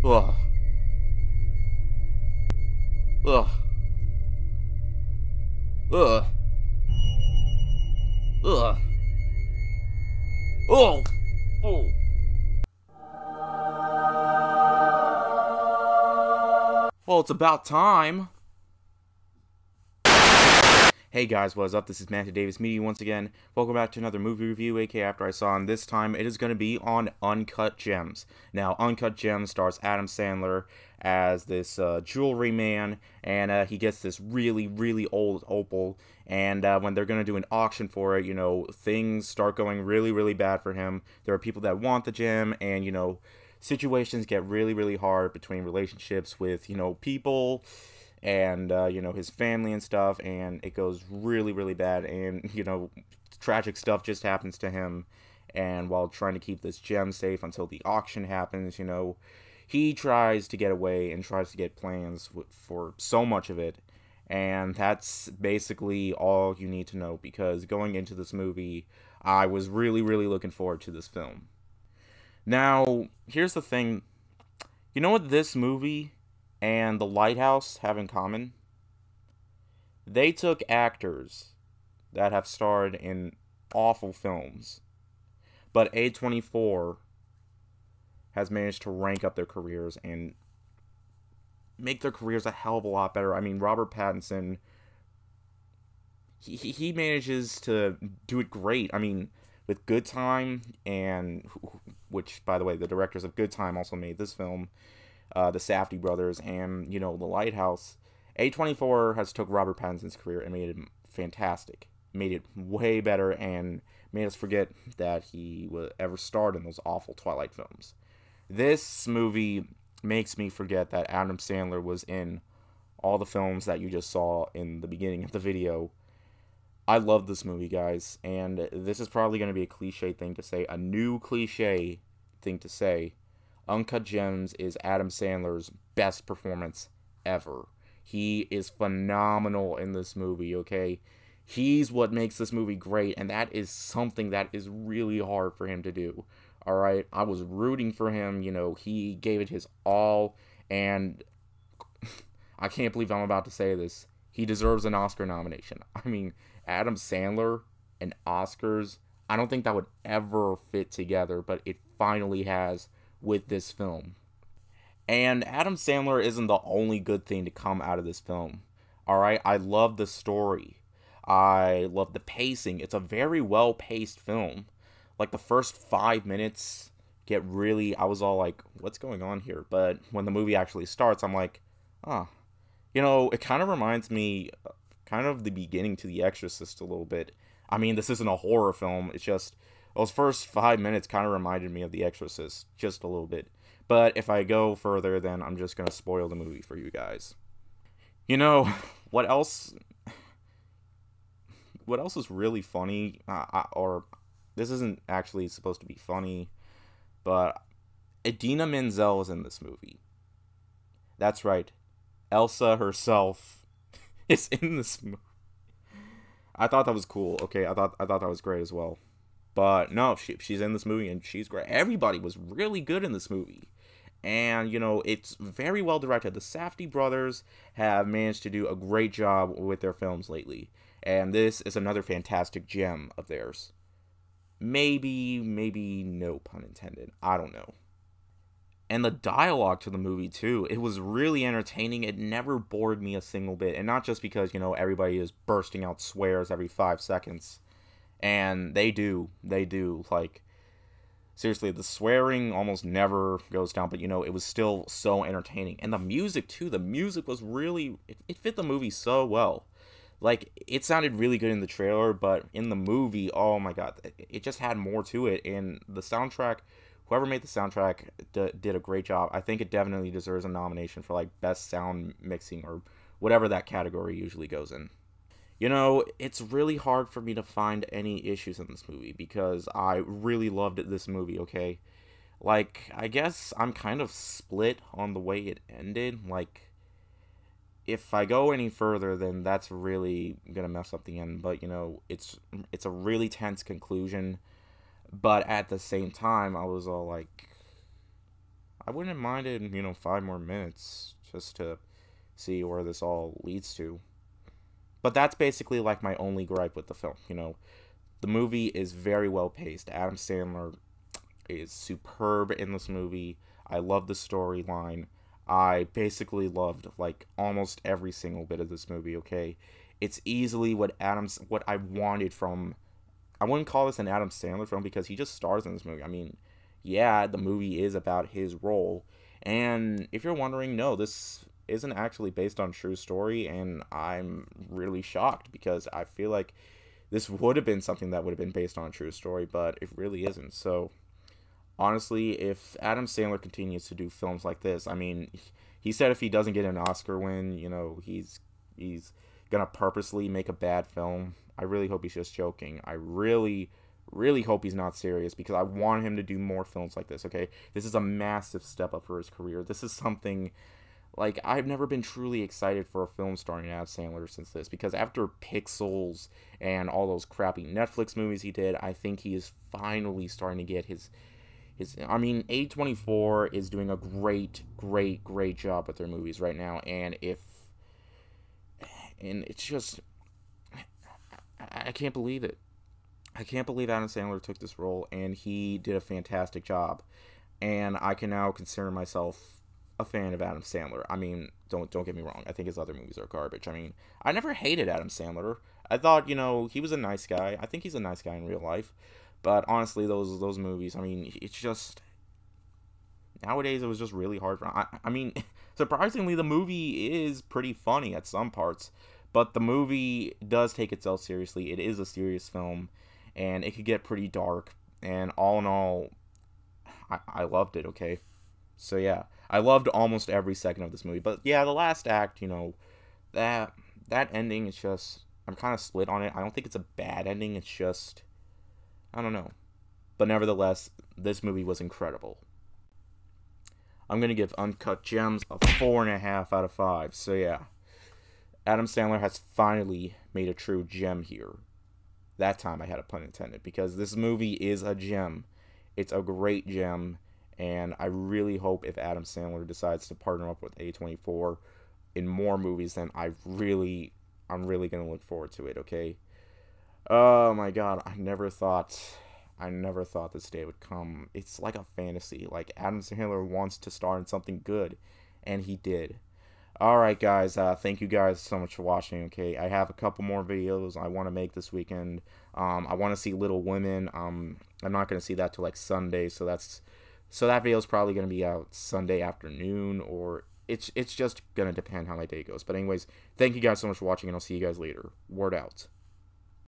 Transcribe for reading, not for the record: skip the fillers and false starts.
Ugh. Ugh. Ugh. Ugh. Oh. Oh. Well, it's about time. Hey guys, what is up? This is Matthew Davis Media once again. Welcome back to another movie review, aka After I Saw, and this time it is going to be on Uncut Gems. Now, Uncut Gems stars Adam Sandler as this jewelry man, and he gets this really old opal, and when they're going to do an auction for it, things start going really bad for him. There are people that want the gem, and, situations get really hard between relationships with, people and his family and stuff, and it goes really bad, and tragic stuff just happens to him. And while trying to keep this gem safe until the auction happens, he tries to get away and tries to get plans for so much of it. And that's basically all you need to know, because going into this movie, I was really looking forward to this film. Now, here's the thing. You know what this movie and The Lighthouse have in common? They took actors that have starred in awful films, but A24 has managed to rank up their careers and make their careers a hell of a lot better. I mean, Robert Pattinson, he manages to do it great. I mean, with Good Time, and which, by the way, the directors of Good Time also made this film, the Safdie brothers, and The Lighthouse. A24 has took Robert Pattinson's career and made it fantastic, made it way better, and made us forget that he ever starred in those awful Twilight films. This movie makes me forget that Adam Sandler was in all the films that you just saw in the beginning of the video. I love this movie, guys, and this is probably going to be a cliche thing to say, a new cliche thing to say. Uncut Gems is Adam Sandler's best performance ever. He is phenomenal in this movie, okay? He's what makes this movie great, and that is something that is really hard for him to do, alright? I was rooting for him, he gave it his all, and I can't believe I'm about to say this. He deserves an Oscar nomination. I mean, Adam Sandler and Oscars, I don't think that would ever fit together, but it finally has with this film. And Adam Sandler isn't the only good thing to come out of this film. Alright, I love the story. I love the pacing. It's a very well-paced film. Like, the first 5 minutes I was all like, what's going on here? But when the movie actually starts, I'm like, oh. It kind of reminds me, kind of the beginning to The Exorcist a little bit. I mean, this isn't a horror film. It's just, those first 5 minutes kind of reminded me of The Exorcist, just a little bit. But if I go further, then I'm just going to spoil the movie for you guys. What else? What else is really funny? Or this isn't actually supposed to be funny, but Idina Menzel is in this movie. That's right. Elsa herself is in this movie. I thought that was cool. Okay, I thought that was great as well. But no, she's in this movie and she's great. Everybody was really good in this movie. And, it's very well directed. The Safdie brothers have managed to do a great job with their films lately. And this is another fantastic gem of theirs. Maybe no pun intended. I don't know. And the dialogue to the movie, too, it was really entertaining. It never bored me a single bit. And not just because, everybody is bursting out swears every 5 seconds. And they do. Like, seriously, the swearing almost never goes down. But, it was still so entertaining. And the music, too. The music was really... It fit the movie so well. Like, it sounded really good in the trailer, but in the movie, oh my god, it just had more to it. And the soundtrack... Whoever made the soundtrack did a great job. I think it definitely deserves a nomination for, like, best sound mixing or whatever that category usually goes in. It's really hard for me to find any issues in this movie because I really loved this movie, okay? Like, I guess I'm kind of split on the way it ended. Like, if I go any further, then that's really gonna mess up the end. But, it's a really tense conclusion. But at the same time, I was all like, I wouldn't have minded, 5 more minutes just to see where this all leads to. But that's basically like my only gripe with the film. The movie is very well paced. Adam Sandler is superb in this movie. I love the storyline. I basically loved like almost every single bit of this movie, okay? It's easily what I wanted from, I wouldn't call this an Adam Sandler film because he just stars in this movie. I mean, yeah, the movie is about his role. And if you're wondering, no, this isn't actually based on true story, and I'm really shocked because I feel like this would have been something that would have been based on a true story, but it really isn't. So honestly, if Adam Sandler continues to do films like this, I mean, he said if he doesn't get an Oscar win, he's gonna purposely make a bad film. I really hope he's just joking. I really, really hope he's not serious because I want him to do more films like this, okay? This is a massive step up for his career. This is something, like, I've never been truly excited for a film starring Adam Sandler since this, because after Pixels and all those crappy Netflix movies he did, I think he is finally starting to get his I mean, A24 is doing a great, great, great job with their movies right now, and it's just, I can't believe it. I can't believe Adam Sandler took this role, and he did a fantastic job, and I can now consider myself a fan of Adam Sandler. I mean, don't get me wrong, I think his other movies are garbage. I mean, I never hated Adam Sandler. I thought, he was a nice guy. I think he's a nice guy in real life. But honestly, those movies, I mean, it's just, nowadays it was just really hard for, I mean, surprisingly, the movie is pretty funny at some parts, but the movie does take itself seriously. It is a serious film, and it could get pretty dark, and all in all, I loved it, okay? So yeah, I loved almost every second of this movie, but yeah, the last act, that ending is just, I'm kind of split on it. I don't think it's a bad ending, it's just, I don't know. But nevertheless, this movie was incredible. I'm going to give Uncut Gems a 4.5 out of 5. So yeah, Adam Sandler has finally made a true gem here. That time I had a pun intended, because this movie is a gem. It's a great gem, and I really hope if Adam Sandler decides to partner up with A24 in more movies, then I'm really going to look forward to it, okay? Oh my god, I never thought this day would come. It's like a fantasy. Like, Adam Sandler wants to star in something good, and he did. Alright guys, thank you guys so much for watching, okay? I have a couple more videos I want to make this weekend. I want to see Little Women. I'm not going to see that till like Sunday, so that video is probably going to be out Sunday afternoon, or it's just going to depend how my day goes. But anyways, thank you guys so much for watching, and I'll see you guys later. Word out.